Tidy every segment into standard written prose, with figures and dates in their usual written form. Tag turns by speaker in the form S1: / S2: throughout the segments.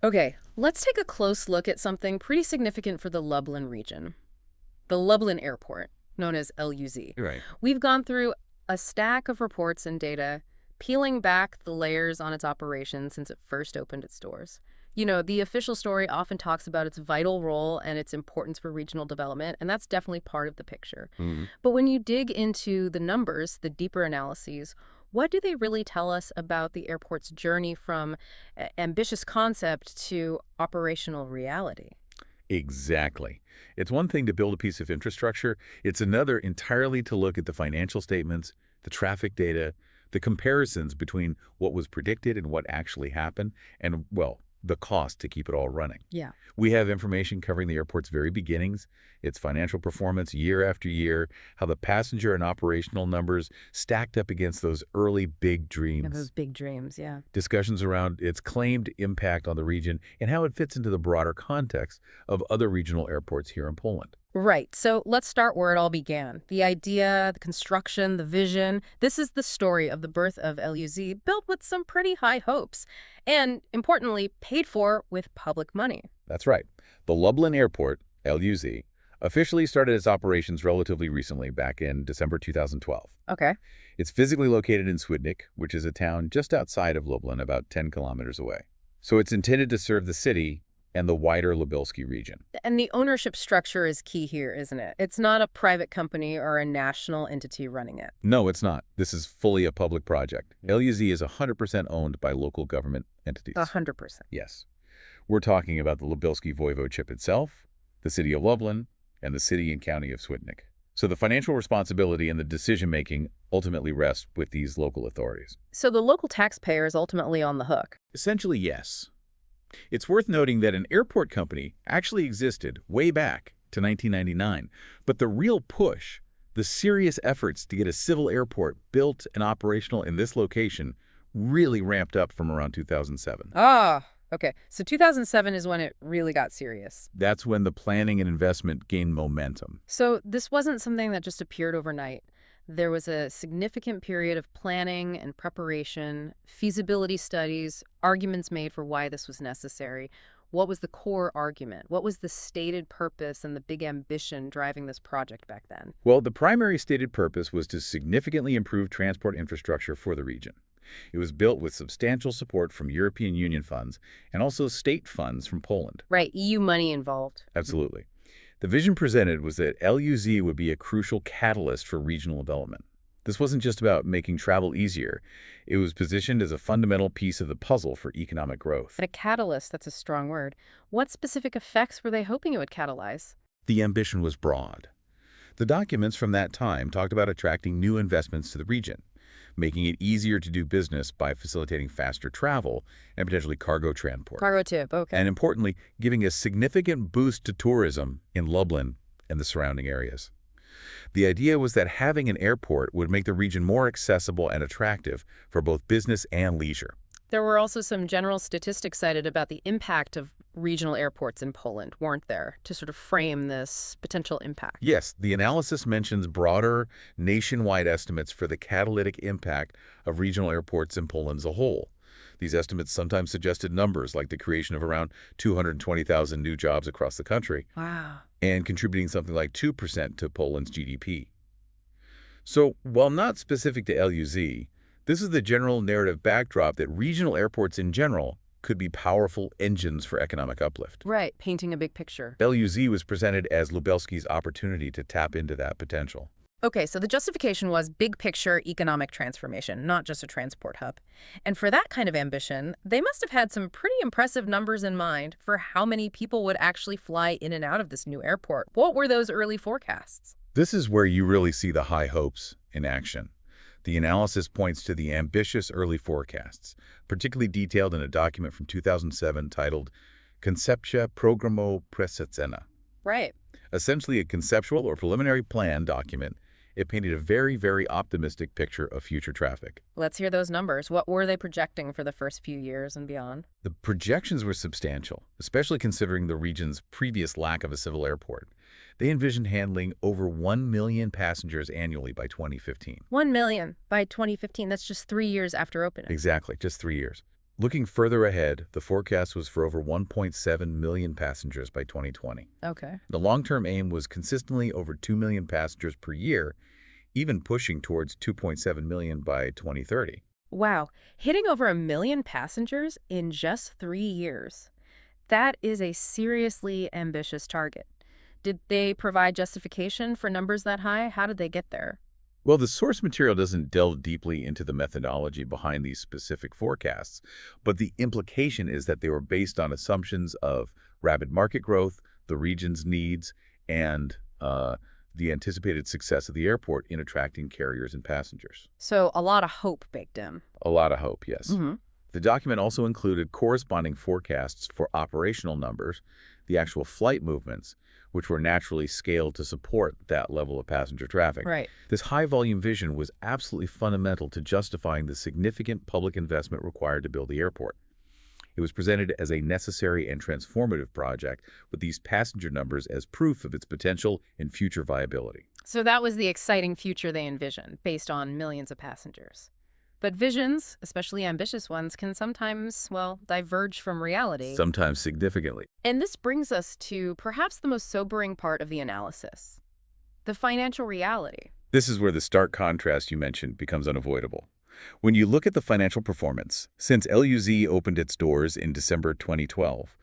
S1: Okay, let's take a close look at something pretty significant for the Lublin region. The Lublin Airport, known as LUZ.
S2: Right.
S1: We've gone through a stack of reports and data, peeling back the layers on its operations since it first opened its doors. You know, the official story often talks about its vital role and its importance for regional development, and that's definitely part of the picture.
S2: Hmm.
S1: But when you dig into the numbers, the deeper analyses, what do they really tell us about the airport's journey from ambitious concept to operational reality?
S2: Exactly. It's one thing to build a piece of infrastructure. It's another entirely to look at the financial statements, the traffic data, the comparisons between what was predicted and what actually happened, and, well, the cost to keep it all running.
S1: Yeah.
S2: We have information covering the airport's very beginnings, its financial performance year after year, how the passenger and operational numbers stacked up against those early big
S1: Yeah,
S2: dreams,
S1: those big dreams, yeah.
S2: discussions around its claimed impact on the region, and how it fits into the broader context of other regional airports here in Poland.
S1: Right. So let's start where it all began. The idea, the construction, the vision. This is the story of the birth of LUZ, built with some pretty high hopes, and importantly, paid for with public money.
S2: That's right. The Lublin Airport, LUZ, officially started its operations relatively recently, back in December 2012.
S1: Okay.
S2: It's physically located in Słynny, which is a town just outside of Lublin, about 10 kilometers away. So it's intended to serve the city and the wider Lubelski region.
S1: And the ownership structure is key here, isn't it? It's not a private company or a national entity running it.
S2: No, it's not. This is fully a public project. LUZ is 100% owned by local government entities.
S1: 100%.
S2: Yes. We're talking about the Lubelski Voivodeship itself, the city of Lublin, and the city and county of Słynny. So the financial responsibility and the decision-making ultimately rest with these local authorities.
S1: So the local taxpayer is ultimately on the hook.
S2: Essentially, yes. It's worth noting that an airport company actually existed way back to 1999, but the real push, the serious efforts to get a civil airport built and operational in this location really ramped up from around 2007.
S1: Ah, okay. So 2007 is when it really got serious.
S2: That's when the planning and investment gained momentum.
S1: So this wasn't something that just appeared overnight. There was a significant period of planning and preparation, feasibility studies, arguments made for why this was necessary. What was the core argument? What was the stated purpose and the big ambition driving this project back then?
S2: Well, the primary stated purpose was to significantly improve transport infrastructure for the region. It was built with substantial support from European Union funds and also state funds from Poland.
S1: Right, EU money involved.
S2: Absolutely. The vision presented was that LUZ would be a crucial catalyst for regional development. This wasn't just about making travel easier. It was positioned as a fundamental piece of the puzzle for economic growth.
S1: And a catalyst, that's a strong word. What specific effects were they hoping it would catalyze?
S2: The ambition was broad. The documents from that time talked about attracting new investments to the region, making it easier to do business by facilitating faster travel and potentially cargo transport.
S1: Cargo tip, okay.
S2: And importantly, giving a significant boost to tourism in Lublin and the surrounding areas. The idea was that having an airport would make the region more accessible and attractive for both business and leisure.
S1: There were also some general statistics cited about the impact of regional airports in Poland, weren't there, to sort of frame this potential impact?
S2: Yes, the analysis mentions broader nationwide estimates for the catalytic impact of regional airports in Poland as a whole. These estimates sometimes suggested numbers like the creation of around 220,000 new jobs across the country.
S1: Wow.
S2: And contributing something like 2% to Poland's GDP. So, while not specific to LUZ, this is the general narrative backdrop that regional airports in general could be powerful engines for economic uplift.
S1: Right, painting a big picture.
S2: LUZ was presented as Lubelski's opportunity to tap into that potential.
S1: Okay, so the justification was big picture economic transformation, not just a transport hub. And for that kind of ambition, they must have had some pretty impressive numbers in mind for how many people would actually fly in and out of this new airport. What were those early forecasts?
S2: This is where you really see the high hopes in action. The analysis points to the ambitious early forecasts, particularly detailed in a document from 2007 titled Koncepcja Programu Precyzyjna.
S1: Right.
S2: Essentially a conceptual or preliminary plan document. It painted a very, very optimistic picture of future traffic.
S1: Let's hear those numbers. What were they projecting for the first few years and beyond?
S2: The projections were substantial, especially considering the region's previous lack of a civil airport. They envisioned handling over 1 million passengers annually by 2015.
S1: 1 million by 2015. That's just 3 years after opening.
S2: Exactly, just 3 years. Looking further ahead, the forecast was for over 1.7 million passengers by 2020.
S1: Okay.
S2: The long-term aim was consistently over 2 million passengers per year, even pushing towards 2.7 million by 2030.
S1: Wow, hitting over 1 million passengers in just 3 years. That is a seriously ambitious target. Did they provide justification for numbers that high? How did they get there?
S2: Well, the source material doesn't delve deeply into the methodology behind these specific forecasts, but the implication is that they were based on assumptions of rapid market growth, the region's needs, and the anticipated success of the airport in attracting carriers and passengers.
S1: So a lot of hope baked in.
S2: A lot of hope, yes.
S1: Mm-hmm.
S2: The document also included corresponding forecasts for operational numbers, the actual flight movements, which were naturally scaled to support that level of passenger traffic.
S1: Right.
S2: This high-volume vision was absolutely fundamental to justifying the significant public investment required to build the airport. It was presented as a necessary and transformative project, with these passenger numbers as proof of its potential and future viability.
S1: So that was the exciting future they envisioned, based on millions of passengers. But visions, especially ambitious ones, can sometimes, well, diverge from reality.
S2: Sometimes significantly.
S1: And this brings us to perhaps the most sobering part of the analysis, the financial reality.
S2: This is where the stark contrast you mentioned becomes unavoidable. When you look at the financial performance, since LUZ opened its doors in December 2012,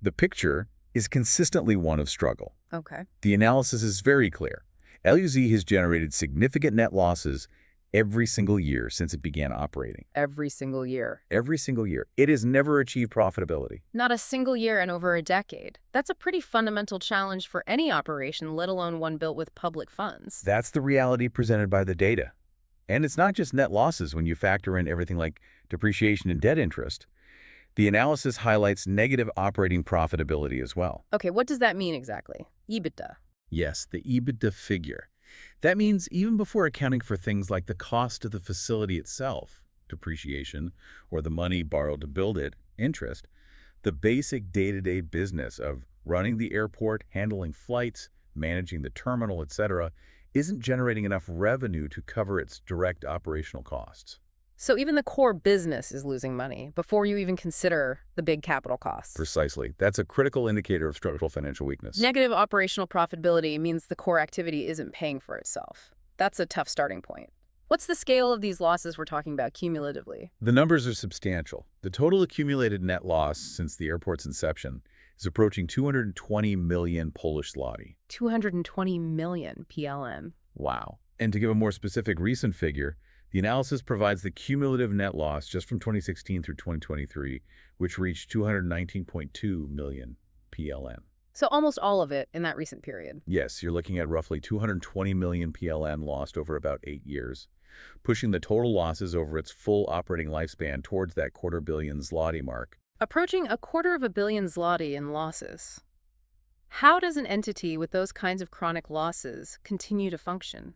S2: the picture is consistently one of struggle.
S1: Okay.
S2: The analysis is very clear. LUZ has generated significant net losses every single year since it began operating.
S1: Every single year.
S2: Every single year. It has never achieved profitability.
S1: Not a single year in over a decade. That's a pretty fundamental challenge for any operation, let alone one built with public funds.
S2: That's the reality presented by the data. And it's not just net losses when you factor in everything like depreciation and debt interest. The analysis highlights negative operating profitability as well.
S1: Okay, what does that mean exactly? EBITDA.
S2: Yes, the EBITDA figure. That means even before accounting for things like the cost of the facility itself, depreciation, or the money borrowed to build it, interest, the basic day-to-day business of running the airport, handling flights, managing the terminal, etc., isn't generating enough revenue to cover its direct operational costs.
S1: So even the core business is losing money before you even consider the big capital costs.
S2: Precisely. That's a critical indicator of structural financial weakness.
S1: Negative operational profitability means the core activity isn't paying for itself. That's a tough starting point. What's the scale of these losses we're talking about cumulatively?
S2: The numbers are substantial. The total accumulated net loss since the airport's inception is approaching 220 million Polish zloty.
S1: 220 million PLN.
S2: Wow. And to give a more specific recent figure, the analysis provides the cumulative net loss just from 2016 through 2023, which reached 219.2 million PLN.
S1: So almost all of it in that recent period.
S2: Yes, you're looking at roughly 220 million PLN lost over about 8 years, pushing the total losses over its full operating lifespan towards that $250 million zloty mark.
S1: Approaching $250 million zloty in losses. How does an entity with those kinds of chronic losses continue to function?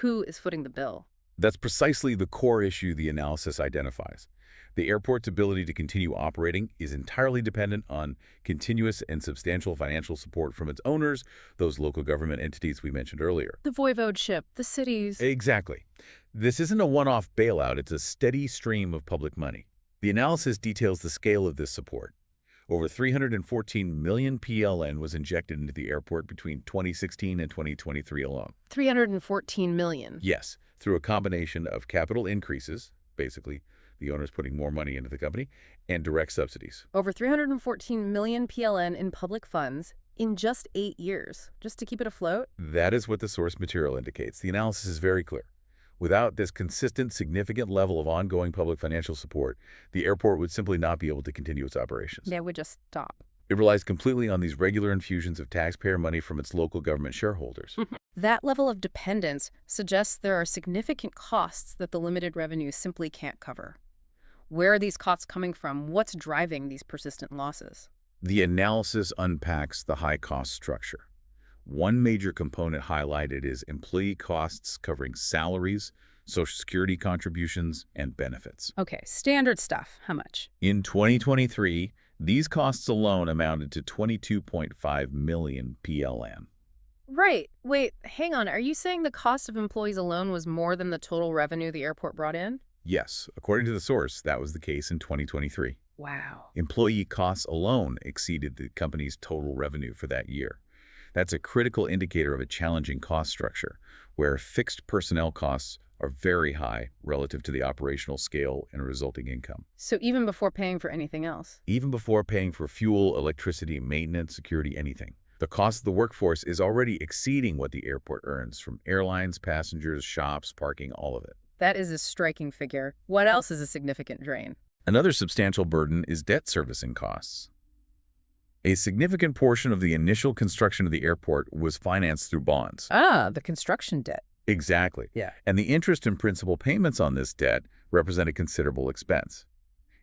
S1: Who is footing the bill?
S2: That's precisely the core issue the analysis identifies. The airport's ability to continue operating is entirely dependent on continuous and substantial financial support from its owners, those local government entities we mentioned earlier.
S1: The voivodeship, the cities.
S2: Exactly. This isn't a one-off bailout, it's a steady stream of public money. The analysis details the scale of this support. Over 314 million PLN was injected into the airport between 2016 and 2023 alone.
S1: 314 million.
S2: Yes, through a combination of capital increases, basically the owners putting more money into the company, and direct subsidies.
S1: Over 314 million PLN in public funds in just 8 years, just to keep it afloat?
S2: That is what the source material indicates. The analysis is very clear. Without this consistent, significant level of ongoing public financial support, the airport would simply not be able to continue its operations.
S1: They would just stop.
S2: It relies completely on these regular infusions of taxpayer money from its local government shareholders.
S1: That level of dependence suggests there are significant costs that the limited revenue simply can't cover. Where are these costs coming from? What's driving these persistent losses?
S2: The analysis unpacks the high-cost structure. One major component highlighted is employee costs covering salaries, Social Security contributions, and benefits.
S1: Okay, standard stuff. How much?
S2: In 2023, these costs alone amounted to 22.5 million PLN.
S1: Right. Wait, hang on. Are you saying the cost of employees alone was more than the total revenue the airport brought in?
S2: Yes, according to the source, that was the case in 2023.
S1: Wow.
S2: Employee costs alone exceeded the company's total revenue for that year. That's a critical indicator of a challenging cost structure, where fixed personnel costs are very high relative to the operational scale and resulting income.
S1: So even before paying for anything else?
S2: Even before paying for fuel, electricity, maintenance, security, anything. The cost of the workforce is already exceeding what the airport earns from airlines, passengers, shops, parking, all of it.
S1: That is a striking figure. What else is a significant drain?
S2: Another substantial burden is debt servicing costs. A significant portion of the initial construction of the airport was financed through bonds.
S1: Ah, the construction debt.
S2: Exactly.
S1: Yeah.
S2: And the interest and principal payments on this debt represent a considerable expense.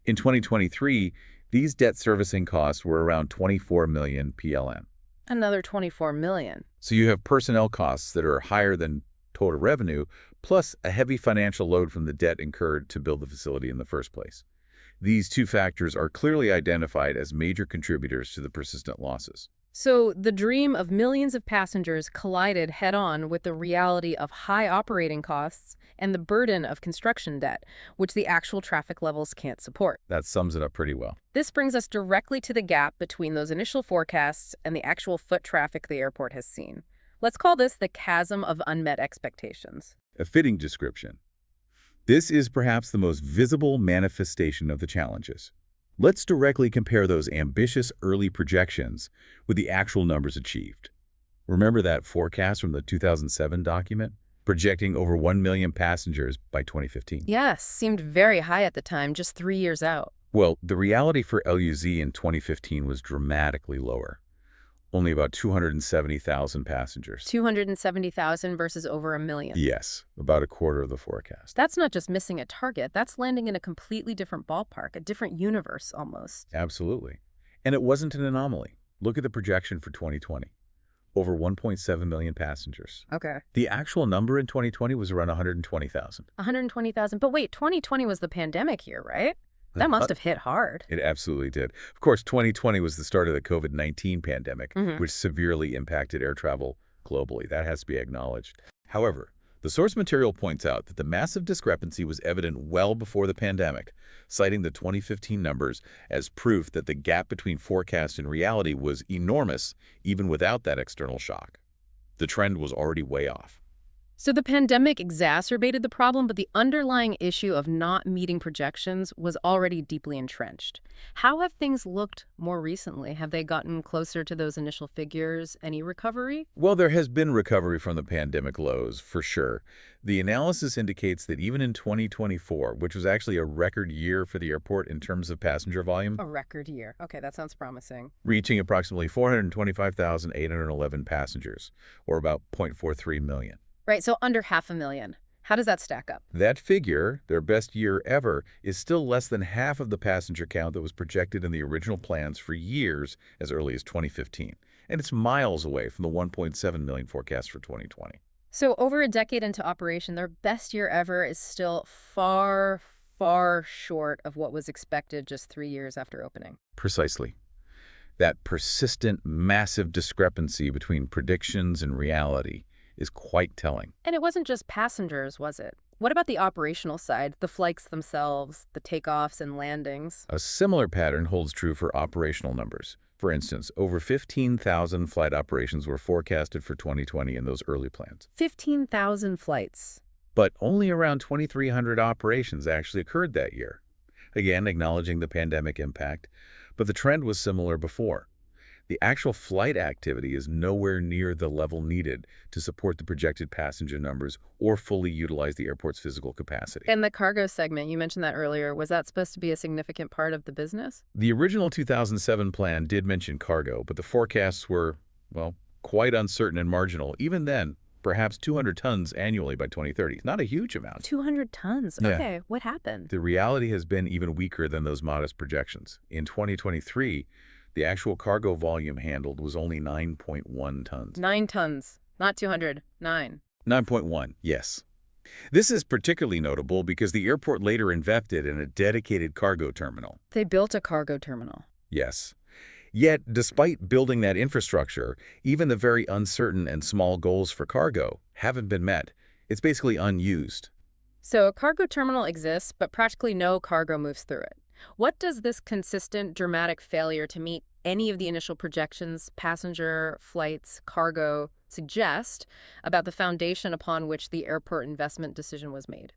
S2: In 2023, these debt servicing costs were around 24 million PLN.
S1: Another 24 million.
S2: So you have personnel costs that are higher than total revenue, plus a heavy financial load from the debt incurred to build the facility in the first place. These two factors are clearly identified as major contributors to the persistent losses.
S1: So the dream of millions of passengers collided head-on with the reality of high operating costs and the burden of construction debt, which the actual traffic levels can't support.
S2: That sums it up pretty well.
S1: This brings us directly to the gap between those initial forecasts and the actual foot traffic the airport has seen. Let's call this the chasm of unmet expectations.
S2: A fitting description. This is perhaps the most visible manifestation of the challenges. Let's directly compare those ambitious early projections with the actual numbers achieved. Remember that forecast from the 2007 document, projecting over 1 million passengers by 2015?
S1: Yes, seemed very high at the time, just 3 years out.
S2: Well, the reality for LUZ in 2015 was dramatically lower. Only about 270,000 passengers.
S1: 270,000 versus over 1 million.
S2: Yes, about a quarter of the forecast.
S1: That's not just missing a target, that's landing in a completely different ballpark, a different universe almost.
S2: Absolutely. And it wasn't an anomaly. Look at the projection for 2020. Over 1.7 million passengers.
S1: Okay.
S2: The actual number in 2020 was around 120,000.
S1: 120,000. But wait, 2020 was the pandemic year, right? That must have hit hard.
S2: It absolutely did. Of course, 2020 was the start of the COVID-19 pandemic,
S1: Mhm.
S2: which severely impacted air travel globally. That has to be acknowledged. However, the source material points out that the massive discrepancy was evident well before the pandemic, citing the 2015 numbers as proof that the gap between forecast and reality was enormous, even without that external shock. The trend was already way off.
S1: So the pandemic exacerbated the problem, but the underlying issue of not meeting projections was already deeply entrenched. How have things looked more recently? Have they gotten closer to those initial figures? Any recovery?
S2: Well, there has been recovery from the pandemic lows, for sure. The analysis indicates that even in 2024, which was actually a record year for the airport in terms of passenger volume,
S1: A record year. Okay, that sounds promising.
S2: reaching approximately 425,811 passengers, or about 0.43 million.
S1: Right, so under 500,000. How does that stack up?
S2: That figure, their best year ever, is still less than half of the passenger count that was projected in the original plans for years as early as 2015. And it's miles away from the 1.7 million forecast for 2020.
S1: So over a decade into operation, their best year ever is still far, far short of what was expected just 3 years after opening.
S2: Precisely. That persistent, massive discrepancy between predictions and reality is quite telling.
S1: And it wasn't just passengers, was it? What about the operational side, the flights themselves, the takeoffs and landings?
S2: A similar pattern holds true for operational numbers. For instance, over 15,000 flight operations were forecasted for 2020 in those early plans.
S1: 15,000 flights.
S2: But only around 2,300 operations actually occurred that year. Again, acknowledging the pandemic impact, but the trend was similar before. The actual flight activity is nowhere near the level needed to support the projected passenger numbers or fully utilize the airport's physical capacity.
S1: And the cargo segment, you mentioned that earlier, was that supposed to be a significant part of the business?
S2: The original 2007 plan did mention cargo, but the forecasts were, well, quite uncertain and marginal. Even then, perhaps 200 tons annually by 2030. Not a huge amount.
S1: 200 tons.
S2: Yeah.
S1: Okay, what happened?
S2: The reality has been even weaker than those modest projections. In 2023, the actual cargo volume handled was only 9.1 tons.
S1: 9 tons, not 200, 9.
S2: 9.1, yes. This is particularly notable because the airport later invested in a dedicated cargo terminal.
S1: They built a cargo terminal.
S2: Yes. Yet, despite building that infrastructure, even the very uncertain and small goals for cargo haven't been met. It's basically unused.
S1: So a cargo terminal exists, but practically no cargo moves through it. What does this consistent, dramatic failure to meet any of the initial projections, passenger, flights, cargo, suggest about the foundation upon which the airport investment decision was made?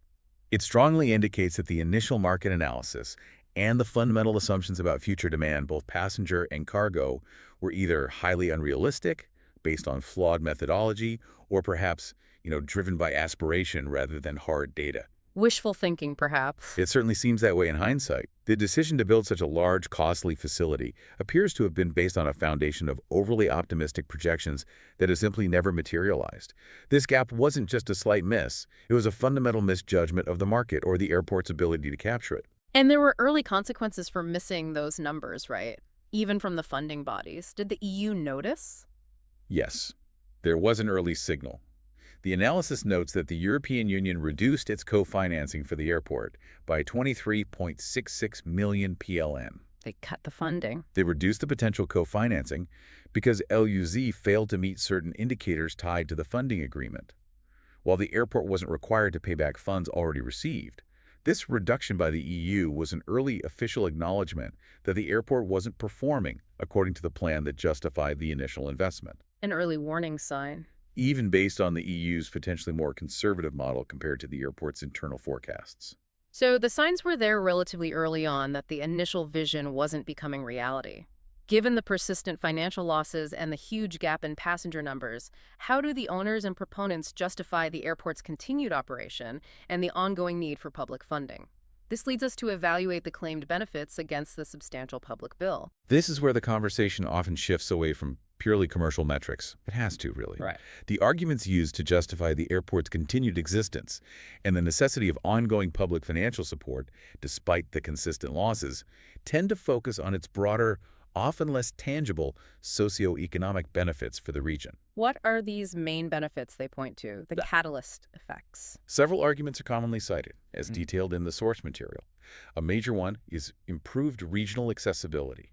S2: It strongly indicates that the initial market analysis and the fundamental assumptions about future demand, both passenger and cargo, were either highly unrealistic, based on flawed methodology, or perhaps, driven by aspiration rather than hard data.
S1: Wishful thinking, perhaps.
S2: It certainly seems that way in hindsight. The decision to build such a large, costly facility appears to have been based on a foundation of overly optimistic projections that has simply never materialized. This gap wasn't just a slight miss. It was a fundamental misjudgment of the market or the airport's ability to capture it.
S1: And there were early consequences for missing those numbers, right? Even from the funding bodies. Did the EU notice?
S2: Yes, there was an early signal. The analysis notes that the European Union reduced its co-financing for the airport by 23.66 million PLN.
S1: They cut the funding.
S2: They reduced the potential co-financing because LUZ failed to meet certain indicators tied to the funding agreement. While the airport wasn't required to pay back funds already received, this reduction by the EU was an early official acknowledgement that the airport wasn't performing according to the plan that justified the initial investment.
S1: An early warning sign.
S2: Even based on the EU's potentially more conservative model compared to the airport's internal forecasts.
S1: So the signs were there relatively early on that the initial vision wasn't becoming reality. Given the persistent financial losses and the huge gap in passenger numbers, how do the owners and proponents justify the airport's continued operation and the ongoing need for public funding? This leads us to evaluate the claimed benefits against the substantial public bill.
S2: This is where the conversation often shifts away from purely commercial metrics. It has to, really.
S1: Right.
S2: The arguments used to justify the airport's continued existence and the necessity of ongoing public financial support, despite the consistent losses, tend to focus on its broader, often less tangible, socioeconomic benefits for the region.
S1: What are these main benefits they point to, the catalyst effects?
S2: Several arguments are commonly cited, as detailed in the source material. A major one is improved regional accessibility.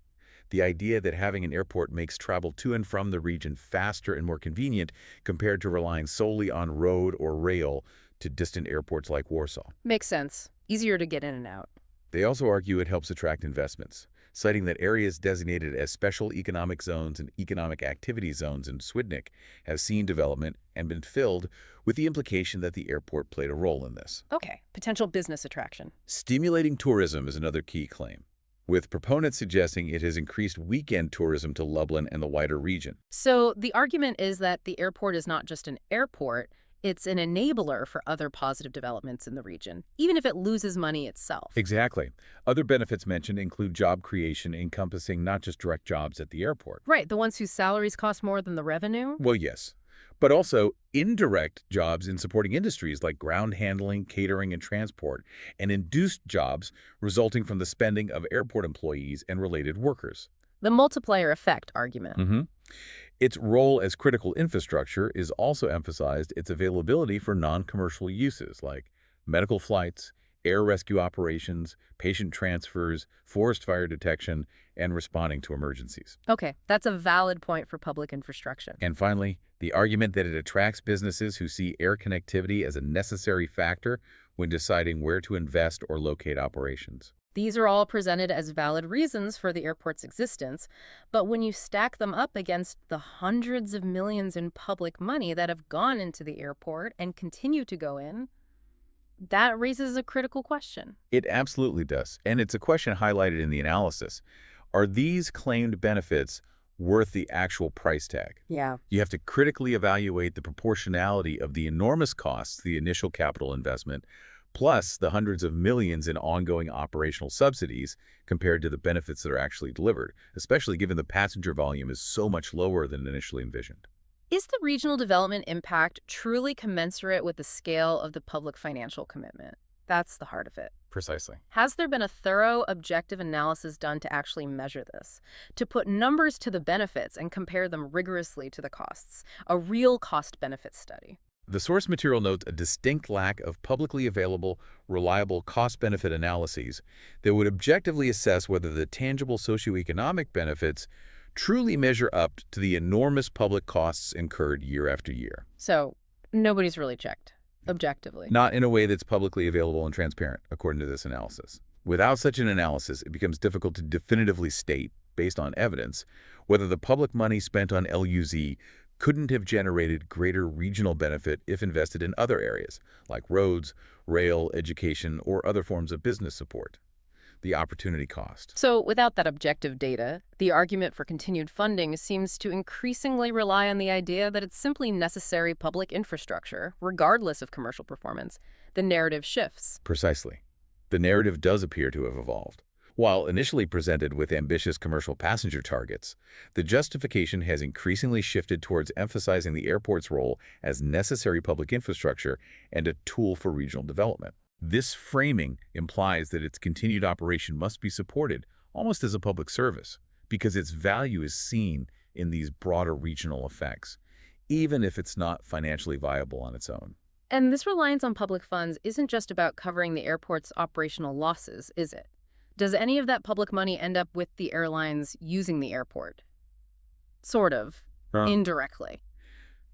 S2: The idea that having an airport makes travel to and from the region faster and more convenient compared to relying solely on road or rail to distant airports like Warsaw.
S1: Makes sense. Easier to get in and out.
S2: They also argue it helps attract investments, citing that areas designated as special economic zones and economic activity zones in Swidnik have seen development and been filled, with the implication that the airport played a role in this.
S1: Okay, potential business attraction.
S2: Stimulating tourism is another key claim, with proponents suggesting it has increased weekend tourism to Lublin and the wider region.
S1: So the argument is that the airport is not just an airport, it's an enabler for other positive developments in the region, even if it loses money itself.
S2: Exactly. Other benefits mentioned include job creation encompassing not just direct jobs at the airport.
S1: Right, the ones whose salaries cost more than the revenue?
S2: Well, yes, but also indirect jobs in supporting industries like ground handling, catering, and transport, and induced jobs resulting from the spending of airport employees and related workers.
S1: The multiplier effect argument.
S2: Its role as critical infrastructure is also emphasized its availability for non-commercial uses like medical flights, air rescue operations, patient transfers, forest fire detection, and responding to emergencies.
S1: Okay, that's a valid point for public infrastructure.
S2: And finally, the argument that it attracts businesses who see air connectivity as a necessary factor when deciding where to invest or locate operations.
S1: These are all presented as valid reasons for the airport's existence, but when you stack them up against the hundreds of millions in public money that have gone into the airport and continue to go in, that raises a critical question.
S2: It absolutely does, and it's a question highlighted in the analysis. Are these claimed benefits worth the actual price tag?
S1: Yeah.
S2: You have to critically evaluate the proportionality of the enormous costs, the initial capital investment, plus the hundreds of millions in ongoing operational subsidies compared to the benefits that are actually delivered, especially given the passenger volume is so much lower than initially envisioned.
S1: Is the regional development impact truly commensurate with the scale of the public financial commitment? That's the heart of it.
S2: Precisely.
S1: Has there been a thorough, objective analysis done to actually measure this, to put numbers to the benefits and compare them rigorously to the costs, a real cost-benefit study?
S2: The source material notes a distinct lack of publicly available, reliable cost-benefit analyses that would objectively assess whether the tangible socioeconomic benefits truly measure up to the enormous public costs incurred year after year.
S1: So, nobody's really checked. Objectively.
S2: Not in a way that's publicly available and transparent, according to this analysis. Without such an analysis, it becomes difficult to definitively state, based on evidence, whether the public money spent on LUZ couldn't have generated greater regional benefit if invested in other areas, like roads, rail, education, or other forms of business support. The opportunity cost.
S1: So without that objective data, the argument for continued funding seems to increasingly rely on the idea that it's simply necessary public infrastructure, regardless of commercial performance. The narrative shifts.
S2: Precisely. The narrative does appear to have evolved. While initially presented with ambitious commercial passenger targets, the justification has increasingly shifted towards emphasizing the airport's role as necessary public infrastructure and a tool for regional development. This framing implies that its continued operation must be supported almost as a public service, because its value is seen in these broader regional effects, even if it's not financially viable on its own.
S1: And this reliance on public funds isn't just about covering the airport's operational losses, is it? Does any of that public money end up with the airlines using the airport? Sort of, indirectly.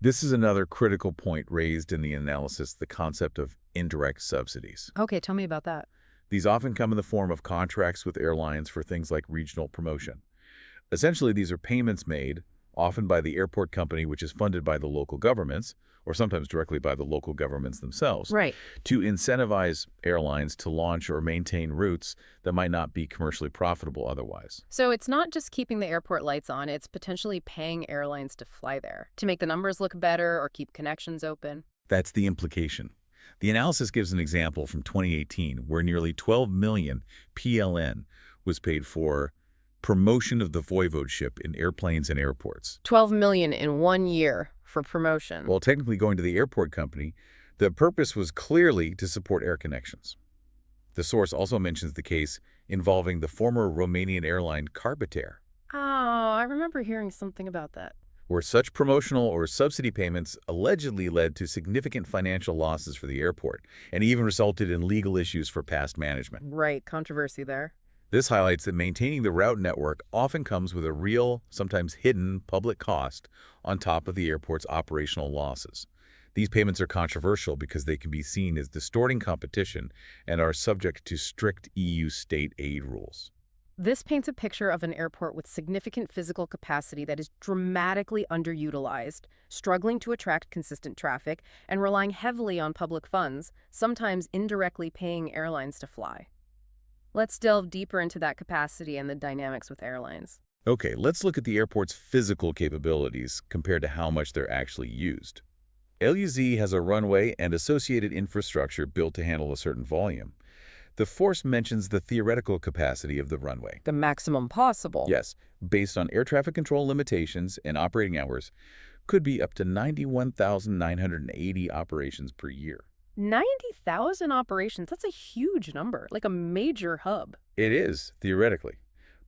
S2: This is another critical point raised in the analysis, the concept of indirect subsidies.
S1: Okay, tell me about that.
S2: These often come in the form of contracts with airlines for things like regional promotion. Essentially, these are payments made, often by the airport company, which is funded by the local governments, or sometimes directly by the local governments themselves,
S1: Right.
S2: to incentivize airlines to launch or maintain routes that might not be commercially profitable otherwise.
S1: So it's not just keeping the airport lights on, it's potentially paying airlines to fly there, to make the numbers look better or keep connections open.
S2: That's the implication. The analysis gives an example from 2018 where nearly 12 million PLN was paid for promotion of the voivodeship in airplanes and airports.
S1: 12 million in 1 year for promotion.
S2: While technically going to the airport company, the purpose was clearly to support air connections. The source also mentions the case involving the former Romanian airline Carbater,
S1: Oh, I remember hearing something about that.
S2: where such promotional or subsidy payments allegedly led to significant financial losses for the airport and even resulted in legal issues for past management.
S1: Right, controversy there.
S2: This highlights that maintaining the route network often comes with a real, sometimes hidden, public cost on top of the airport's operational losses. These payments are controversial because they can be seen as distorting competition and are subject to strict EU state aid rules.
S1: This paints a picture of an airport with significant physical capacity that is dramatically underutilized, struggling to attract consistent traffic, and relying heavily on public funds, sometimes indirectly paying airlines to fly. Let's delve deeper into that capacity and the dynamics with airlines.
S2: Okay, let's look at the airport's physical capabilities compared to how much they're actually used. LUZ has a runway and associated infrastructure built to handle a certain volume. The force mentions the theoretical capacity of the runway.
S1: The maximum possible.
S2: Yes, based on air traffic control limitations and operating hours, could be up to 91,980 operations per year.
S1: 90,000 operations, that's a huge number, like a major hub.
S2: It is, theoretically.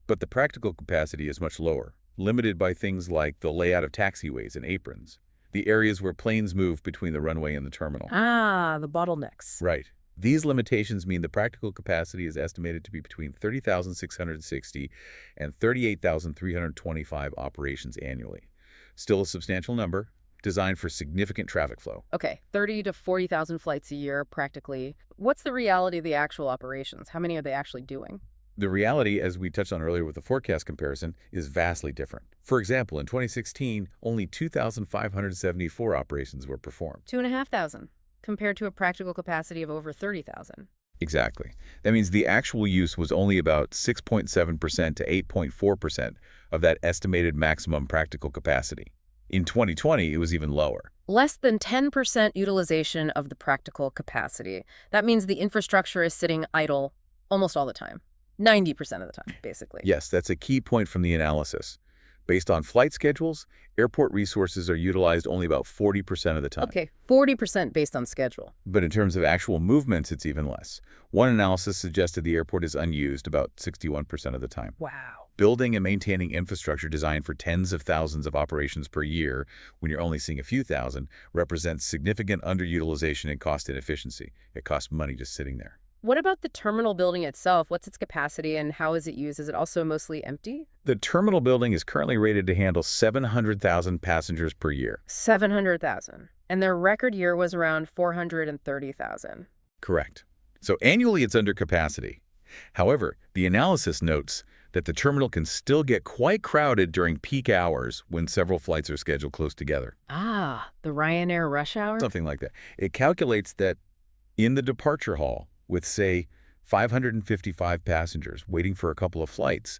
S2: But the practical capacity is much lower, limited by things like the layout of taxiways and aprons, the areas where planes move between the runway and the terminal.
S1: Ah, the bottlenecks.
S2: Right. These limitations mean the practical capacity is estimated to be between 30,660 and 38,325 operations annually. Still a substantial number, designed for significant traffic flow.
S1: Okay, 30 to 40,000 flights a year, practically. What's the reality of the actual operations? How many are they actually doing?
S2: The reality, as we touched on earlier with the forecast comparison, is vastly different. For example, in 2016, only 2,574 operations were performed.
S1: 2,500, compared to a practical capacity of over 30,000.
S2: Exactly. That means the actual use was only about 6.7% to 8.4% of that estimated maximum practical capacity. In 2020, it was even lower.
S1: Less than 10% utilization of the practical capacity. That means the infrastructure is sitting idle almost all the time. 90% of the time, basically.
S2: Yes, that's a key point from the analysis. Based on flight schedules, airport resources are utilized only about 40% of the time.
S1: Okay, 40% based on schedule.
S2: But in terms of actual movements, it's even less. One analysis suggested the airport is unused about 61% of the time.
S1: Wow.
S2: Building and maintaining infrastructure designed for tens of thousands of operations per year, when you're only seeing a few thousand, represents significant underutilization and cost inefficiency. It costs money just sitting there.
S1: What about the terminal building itself? What's its capacity and how is it used? Is it also mostly empty?
S2: The terminal building is currently rated to handle 700,000 passengers per year.
S1: 700,000. And their record year was around 430,000.
S2: Correct. So annually it's under capacity. However, the analysis notes that the terminal can still get quite crowded during peak hours when several flights are scheduled close together.
S1: Ah, the Ryanair rush hour?
S2: Something like that. It calculates that in the departure hall with, say, 555 passengers waiting for a couple of flights,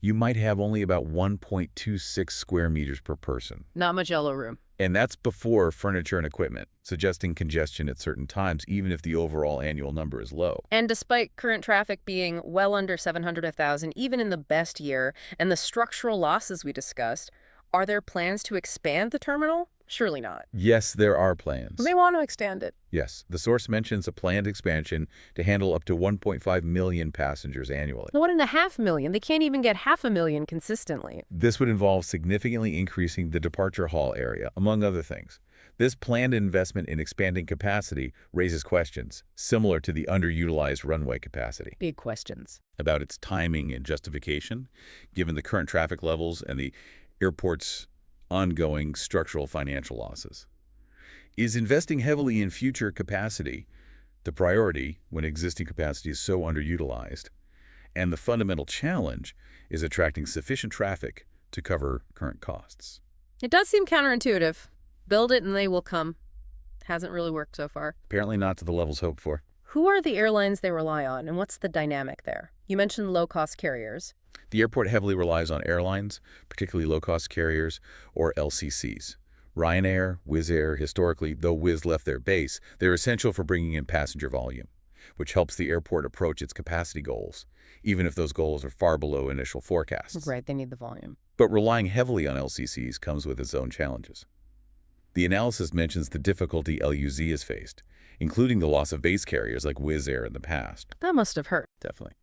S2: you might have only about 1.26 square meters per person.
S1: Not much yellow room.
S2: And that's before furniture and equipment, suggesting congestion at certain times, even if the overall annual number is low.
S1: And despite current traffic being well under 700,000, even in the best year, and the structural losses we discussed, are there plans to expand the terminal? Surely not.
S2: Yes, there are plans.
S1: They want to expand it.
S2: Yes, the source mentions a planned expansion to handle up to 1.5 million passengers annually.
S1: 1.5 million. They can't even get 500,000 consistently.
S2: This would involve significantly increasing the departure hall area, among other things. This planned investment in expanding capacity raises questions, similar to the underutilized runway capacity.
S1: Big questions.
S2: About its timing and justification, given the current traffic levels and the airport's ongoing structural financial losses. Is investing heavily in future capacity the priority when existing capacity is so underutilized? And the fundamental challenge is attracting sufficient traffic to cover current costs.
S1: It does seem counterintuitive. Build it and they will come. Hasn't really worked so far.
S2: Apparently not to the levels hoped for.
S1: Who are the airlines they rely on, and what's the dynamic there? You mentioned low-cost carriers.
S2: The airport heavily relies on airlines, particularly low-cost carriers or LCCs. Ryanair, Wizz Air, historically, though Wizz left their base, they're essential for bringing in passenger volume, which helps the airport approach its capacity goals, even if those goals are far below initial forecasts.
S1: Right, they need the volume.
S2: But relying heavily on LCCs comes with its own challenges. The analysis mentions the difficulty LUZ has faced, including the loss of base carriers like Wizz Air in the past.
S1: That must have hurt.
S2: Definitely.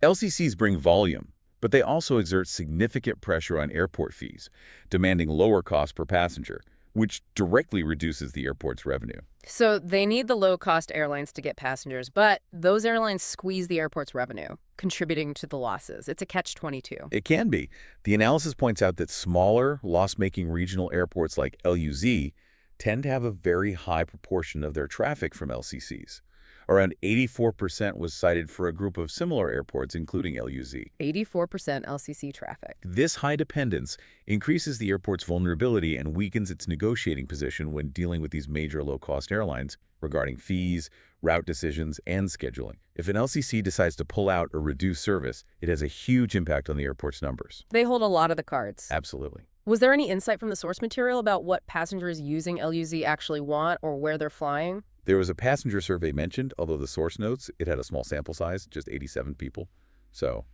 S2: LCCs bring volume, but they also exert significant pressure on airport fees, demanding lower cost per passenger, which directly reduces the airport's revenue.
S1: So they need the low-cost airlines to get passengers, but those airlines squeeze the airport's revenue, contributing to the losses. It's a catch-22.
S2: It can be. The analysis points out that smaller, loss-making regional airports like LUZ tend to have a very high proportion of their traffic from LCCs. Around 84% was cited for a group of similar airports, including LUZ.
S1: 84% LCC traffic.
S2: This high dependence increases the airport's vulnerability and weakens its negotiating position when dealing with these major low-cost airlines regarding fees, route decisions, and scheduling. If an LCC decides to pull out or reduce service, it has a huge impact on the airport's numbers.
S1: They hold a lot of the cards.
S2: Absolutely.
S1: Was there any insight from the source material about what passengers using LUZ actually want or where they're flying?
S2: There was a passenger survey mentioned, although the source notes it had a small sample size, just 87 people. So,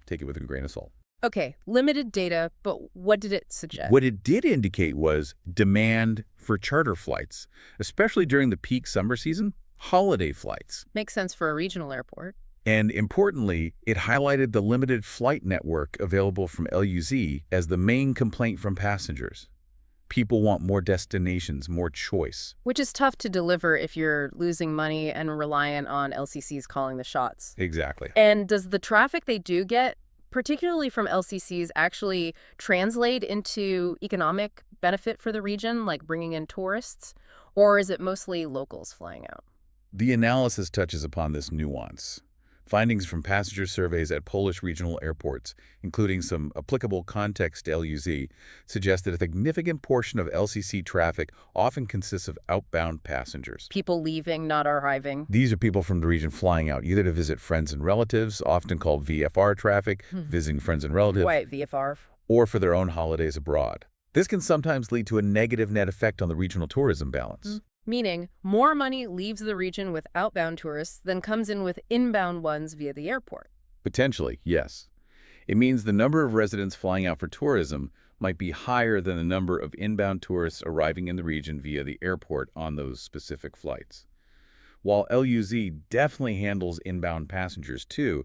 S2: take it with a grain of salt.
S1: Okay, limited data, but what did it suggest?
S2: What it did indicate was demand for charter flights, especially during the peak summer season, holiday flights.
S1: Makes sense for a regional airport.
S2: And importantly, it highlighted the limited flight network available from LUZ as the main complaint from passengers. People want more destinations, more choice.
S1: Which is tough to deliver if you're losing money and reliant on LCCs calling the shots.
S2: Exactly.
S1: And does the traffic they do get, particularly from LCCs, actually translate into economic benefit for the region, like bringing in tourists? Or is it mostly locals flying out?
S2: The analysis touches upon this nuance. Findings from passenger surveys at Polish regional airports, including some applicable context to LUZ, suggest that a significant portion of LCC traffic often consists of outbound passengers.
S1: People leaving, not arriving.
S2: These are people from the region flying out either to visit friends and relatives, often called VFR traffic, visiting friends and relatives,
S1: Wait, VFR?
S2: or for their own holidays abroad. This can sometimes lead to a negative net effect on the regional tourism balance.
S1: Meaning, more money leaves the region with outbound tourists than comes in with inbound ones via the airport.
S2: Potentially, yes. It means the number of residents flying out for tourism might be higher than the number of inbound tourists arriving in the region via the airport on those specific flights. While LUZ definitely handles inbound passengers too,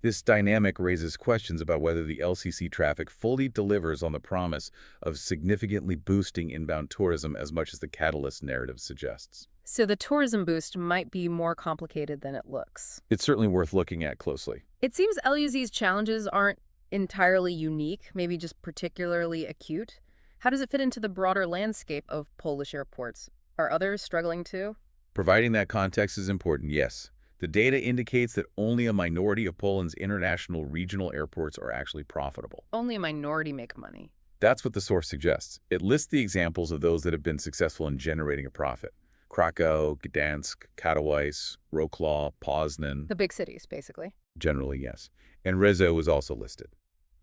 S2: this dynamic raises questions about whether the LCC traffic fully delivers on the promise of significantly boosting inbound tourism as much as the catalyst narrative suggests.
S1: So the tourism boost might be more complicated than it looks.
S2: It's certainly worth looking at closely.
S1: It seems LUZ's challenges aren't entirely unique, maybe just particularly acute. How does it fit into the broader landscape of Polish airports? Are others struggling too?
S2: Providing that context is important, yes. The data indicates that only a minority of Poland's international regional airports are actually profitable.
S1: Only a minority make money.
S2: That's what the source suggests. It lists the examples of those that have been successful in generating a profit. Krakow, Gdansk, Katowice, Wrocław, Poznan.
S1: The big cities, basically.
S2: Generally, yes. And Rezo was also listed.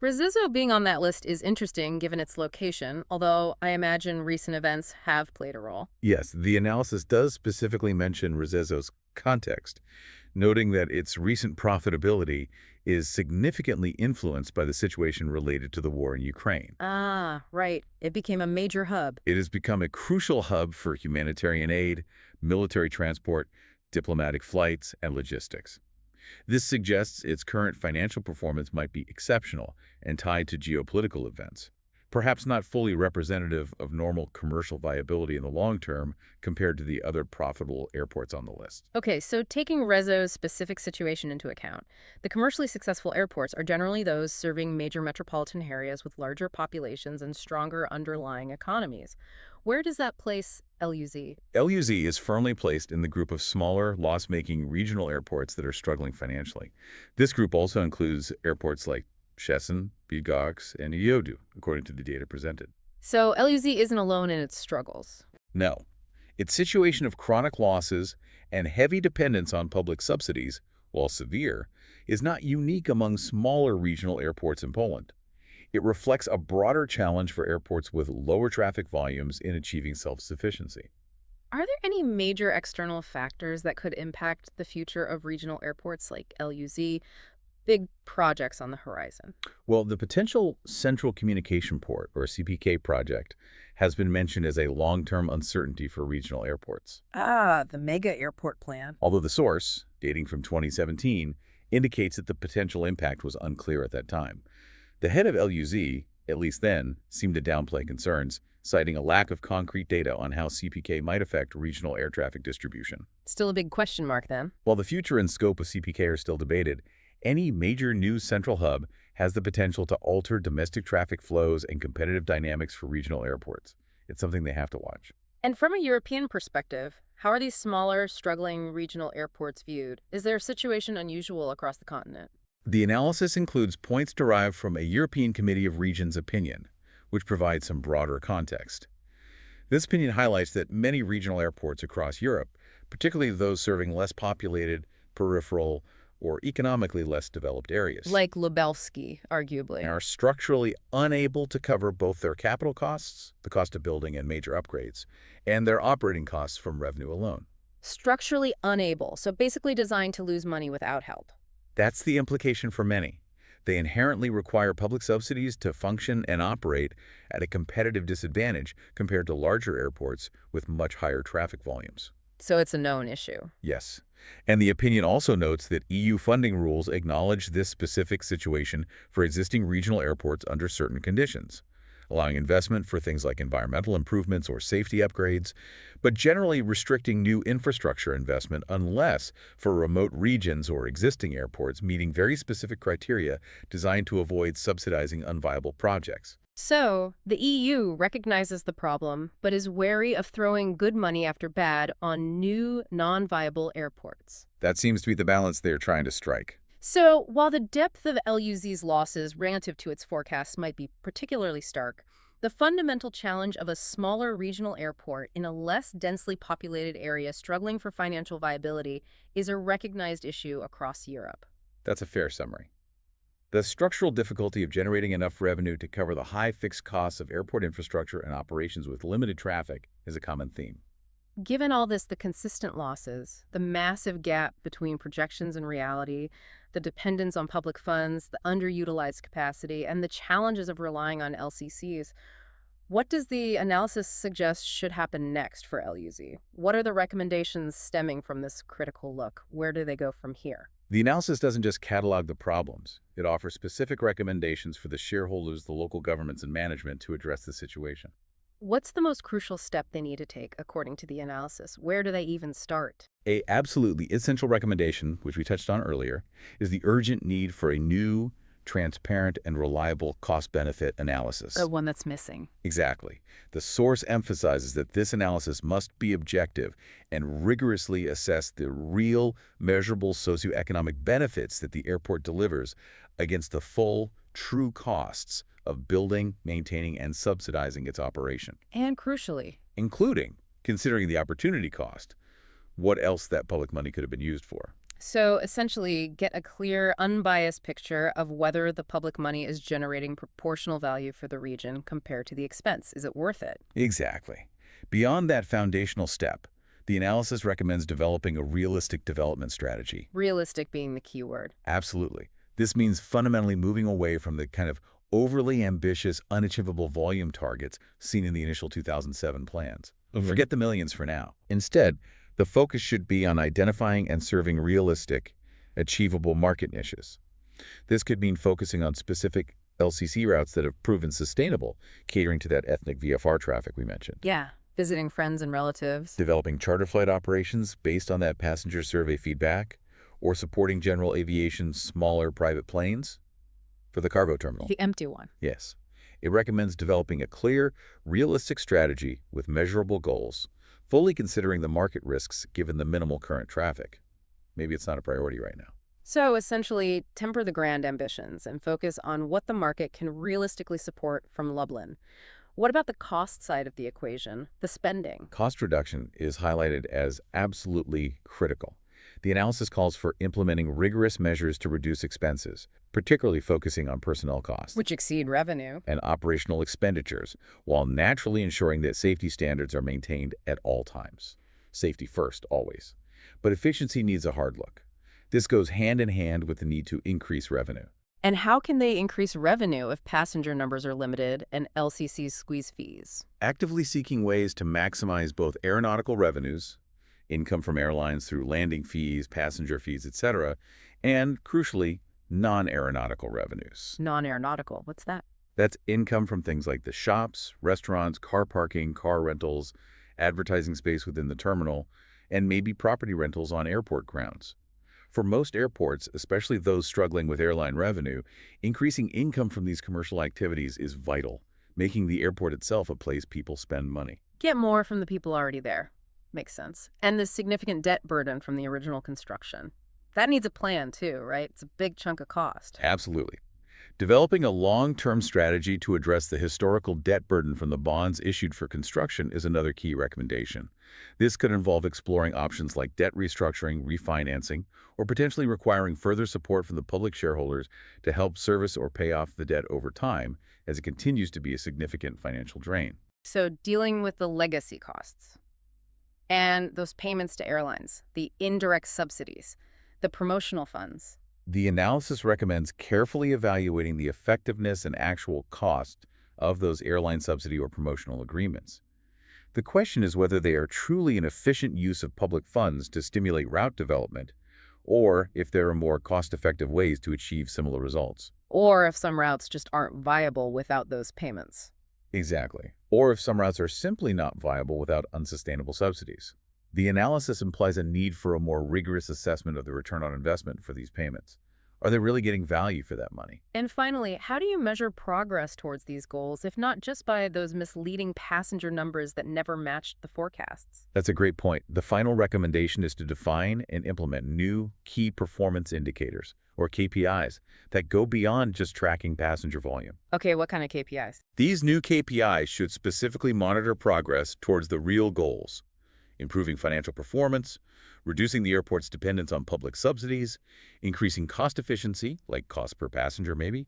S1: Rzeszów being on that list is interesting given its location, although I imagine recent events have played a role.
S2: Yes, the analysis does specifically mention Rzeszow's context, noting that its recent profitability is significantly influenced by the situation related to the war in Ukraine.
S1: Ah, right. It became a major hub.
S2: It has become a crucial hub for humanitarian aid, military transport, diplomatic flights, and logistics. This suggests its current financial performance might be exceptional and tied to geopolitical events, perhaps not fully representative of normal commercial viability in the long term compared to the other profitable airports on the list.
S1: Okay, so taking Rezo's specific situation into account, the commercially successful airports are generally those serving major metropolitan areas with larger populations and stronger underlying economies. Where does that place LUZ?
S2: LUZ is firmly placed in the group of smaller, loss-making regional airports that are struggling financially. This group also includes airports like Szczecin, Bydgoszcz, and Iodu, according to the data presented.
S1: So LUZ isn't alone in its struggles.
S2: No. Its situation of chronic losses and heavy dependence on public subsidies, while severe, is not unique among smaller regional airports in Poland. It reflects a broader challenge for airports with lower traffic volumes in achieving self-sufficiency.
S1: Are there any major external factors that could impact the future of regional airports like LUZ? Big projects on the horizon.
S2: Well, the potential Central Communication Port, or CPK project, has been mentioned as a long-term uncertainty for regional airports.
S1: Ah, the mega airport plan.
S2: Although the source, dating from 2017, indicates that the potential impact was unclear at that time. The head of LUZ, at least then, seemed to downplay concerns, citing a lack of concrete data on how CPK might affect regional air traffic distribution.
S1: Still a big question mark then.
S2: While the future and scope of CPK are still debated, any major new central hub has the potential to alter domestic traffic flows and competitive dynamics for regional airports. It's something they have to watch.
S1: And from a European perspective, how are these smaller, struggling regional airports viewed? Is their situation unusual across the continent?
S2: The analysis includes points derived from a European Committee of Regions opinion, which provides some broader context. This opinion highlights that many regional airports across Europe, particularly those serving less populated, peripheral, or economically less developed areas,
S1: Like Lubelszczyzny, arguably.
S2: are structurally unable to cover both their capital costs, the cost of building and major upgrades, and their operating costs from revenue alone.
S1: Structurally unable, so basically designed to lose money without help.
S2: That's the implication for many. They inherently require public subsidies to function and operate at a competitive disadvantage compared to larger airports with much higher traffic volumes.
S1: So it's a known issue.
S2: Yes. And the opinion also notes that EU funding rules acknowledge this specific situation for existing regional airports under certain conditions, allowing investment for things like environmental improvements or safety upgrades, but generally restricting new infrastructure investment unless for remote regions or existing airports meeting very specific criteria designed to avoid subsidizing unviable projects.
S1: So, the EU recognizes the problem, but is wary of throwing good money after bad on new, non-viable airports.
S2: That seems to be the balance they're trying to strike.
S1: So, while the depth of LUZ's losses relative to its forecasts might be particularly stark, the fundamental challenge of a smaller regional airport in a less densely populated area struggling for financial viability is a recognized issue across Europe.
S2: That's a fair summary. The structural difficulty of generating enough revenue to cover the high fixed costs of airport infrastructure and operations with limited traffic is a common theme.
S1: Given all this, the consistent losses, the massive gap between projections and reality, the dependence on public funds, the underutilized capacity, and the challenges of relying on LCCs, what does the analysis suggest should happen next for LUZ? What are the recommendations stemming from this critical look? Where do they go from here?
S2: The analysis doesn't just catalog the problems. It offers specific recommendations for the shareholders, the local governments, and management to address the situation.
S1: What's the most crucial step they need to take, according to the analysis? Where do they even start?
S2: A absolutely essential recommendation, which we touched on earlier, is the urgent need for a new, transparent, and reliable cost-benefit analysis.
S1: The one that's missing.
S2: Exactly. The source emphasizes that this analysis must be objective and rigorously assess the real, measurable socioeconomic benefits that the airport delivers against the full, true costs of building, maintaining, and subsidizing its operation.
S1: And crucially,
S2: including considering the opportunity cost, what else that public money could have been used for.
S1: so essentially get a clear, unbiased picture of whether the public money is generating proportional value for the region compared to the expense. Is it worth it?
S2: Exactly. Beyond that foundational step, the analysis recommends developing a realistic development strategy.
S1: Realistic being the key word.
S2: Absolutely. This means fundamentally moving away from the kind of overly ambitious, unachievable volume targets seen in the initial 2007 plans. Forget the millions for now. Instead, the focus should be on identifying and serving realistic, achievable market niches. This could mean focusing on specific LCC routes that have proven sustainable, catering to that ethnic VFR traffic we mentioned.
S1: Yeah. Visiting friends and relatives.
S2: Developing charter flight operations based on that passenger survey feedback, or supporting general aviation's smaller private planes for the cargo terminal.
S1: The empty one.
S2: Yes. It recommends developing a clear, realistic strategy with measurable goals, fully considering the market risks given the minimal current traffic. Maybe it's not a priority right now.
S1: So essentially, temper the grand ambitions and focus on what the market can realistically support from Lublin. What about the cost side of the equation, the spending?
S2: Cost reduction is highlighted as absolutely critical. The analysis calls for implementing rigorous measures to reduce expenses, particularly focusing on personnel costs
S1: Which exceed revenue.
S2: and operational expenditures, while naturally ensuring that safety standards are maintained at all times. Safety first, always. But efficiency needs a hard look. This goes hand in hand with the need to increase revenue.
S1: And how can they increase revenue if passenger numbers are limited and LCCs squeeze fees?
S2: Actively seeking ways to maximize both aeronautical revenues, income from airlines through landing fees, passenger fees, etc., and, crucially, non-aeronautical revenues.
S1: Non-aeronautical, what's that?
S2: That's income from things like the shops, restaurants, car parking, car rentals, advertising space within the terminal, and maybe property rentals on airport grounds. For most airports, especially those struggling with airline revenue, increasing income from these commercial activities is vital, making the airport itself a place people spend money.
S1: Get more from the people already there. Makes sense. And the significant debt burden from the original construction. That needs a plan too, right? It's a big chunk of cost.
S2: Absolutely. Developing a long-term strategy to address the historical debt burden from the bonds issued for construction is another key recommendation. This could involve exploring options like debt restructuring, refinancing, or potentially requiring further support from the public shareholders to help service or pay off the debt over time, as it continues to be a significant financial drain.
S1: So dealing with the legacy costs and those payments to airlines, the indirect subsidies, the promotional funds.
S2: The analysis recommends carefully evaluating the effectiveness and actual cost of those airline subsidy or promotional agreements. The question is whether they are truly an efficient use of public funds to stimulate route development, or if there are more cost-effective ways to achieve similar results.
S1: Or if some routes just aren't viable without those payments.
S2: Exactly. Or if some routes are simply not viable without unsustainable subsidies. The analysis implies a need for a more rigorous assessment of the return on investment for these payments. Are they really getting value for that money?
S1: And finally, how do you measure progress towards these goals, if not just by those misleading passenger numbers that never matched the forecasts?
S2: That's a great point. The final recommendation is to define and implement new key performance indicators, or KPIs, that go beyond just tracking passenger volume.
S1: Okay, what kind of KPIs?
S2: These new KPIs should specifically monitor progress towards the real goals: improving financial performance, reducing the airport's dependence on public subsidies, increasing cost efficiency, like cost per passenger maybe,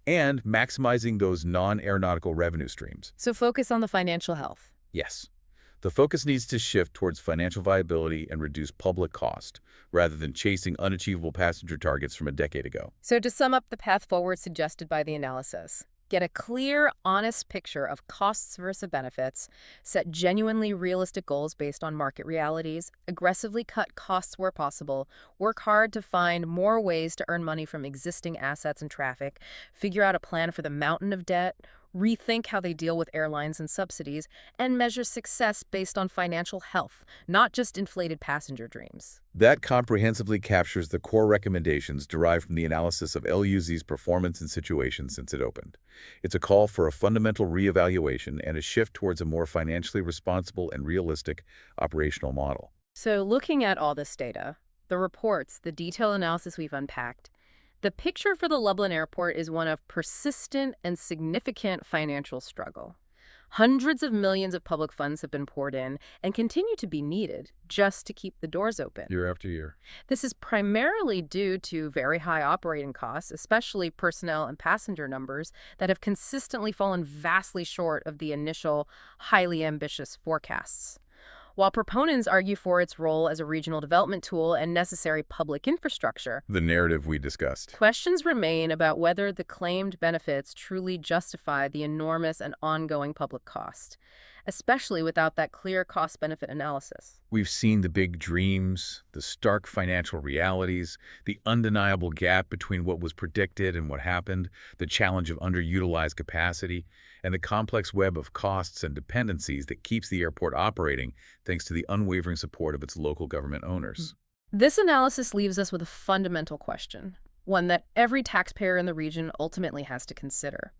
S2: and maximizing those non-aeronautical revenue streams.
S1: So focus on the financial health.
S2: Yes. The focus needs to shift towards financial viability and reduce public cost, rather than chasing unachievable passenger targets from a decade ago.
S1: So to sum up the path forward suggested by the analysis, get a clear, honest picture of costs versus benefits, set genuinely realistic goals based on market realities, aggressively cut costs where possible, work hard to find more ways to earn money from existing assets and traffic, figure out a plan for the mountain of debt, rethink how they deal with airlines and subsidies, and measure success based on financial health, not just inflated passenger dreams.
S2: That comprehensively captures the core recommendations derived from the analysis of LUZ's performance and situation since it opened. It's a call for a fundamental reevaluation and a shift towards a more financially responsible and realistic operational model.
S1: So looking at all this data, the reports, the detailed analysis we've unpacked, the picture for the Lublin airport is one of persistent and significant financial struggle. Hundreds of millions of public funds have been poured in and continue to be needed just to keep the doors open.
S2: Year after year.
S1: This is primarily due to very high operating costs, especially personnel and passenger numbers, that have consistently fallen vastly short of the initial, highly ambitious forecasts. While proponents argue for its role as a regional development tool and necessary public infrastructure,
S2: The narrative we discussed.
S1: questions remain about whether the claimed benefits truly justify the enormous and ongoing public cost, especially without that clear cost-benefit analysis.
S2: We've seen the big dreams, the stark financial realities, the undeniable gap between what was predicted and what happened, the challenge of underutilized capacity, and the complex web of costs and dependencies that keeps the airport operating thanks to the unwavering support of its local government owners.
S1: This analysis leaves us with a fundamental question, one that every taxpayer in the region ultimately has to consider.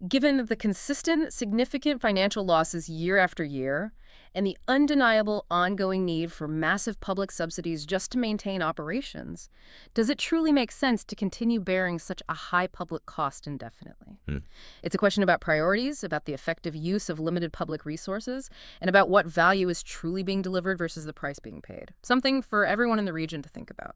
S1: Given the consistent, significant financial losses year after year, and the undeniable ongoing need for massive public subsidies just to maintain operations, does it truly make sense to continue bearing such a high public cost indefinitely? It's a question about priorities, about the effective use of limited public resources, and about what value is truly being delivered versus the price being paid. Something for everyone in the region to think about.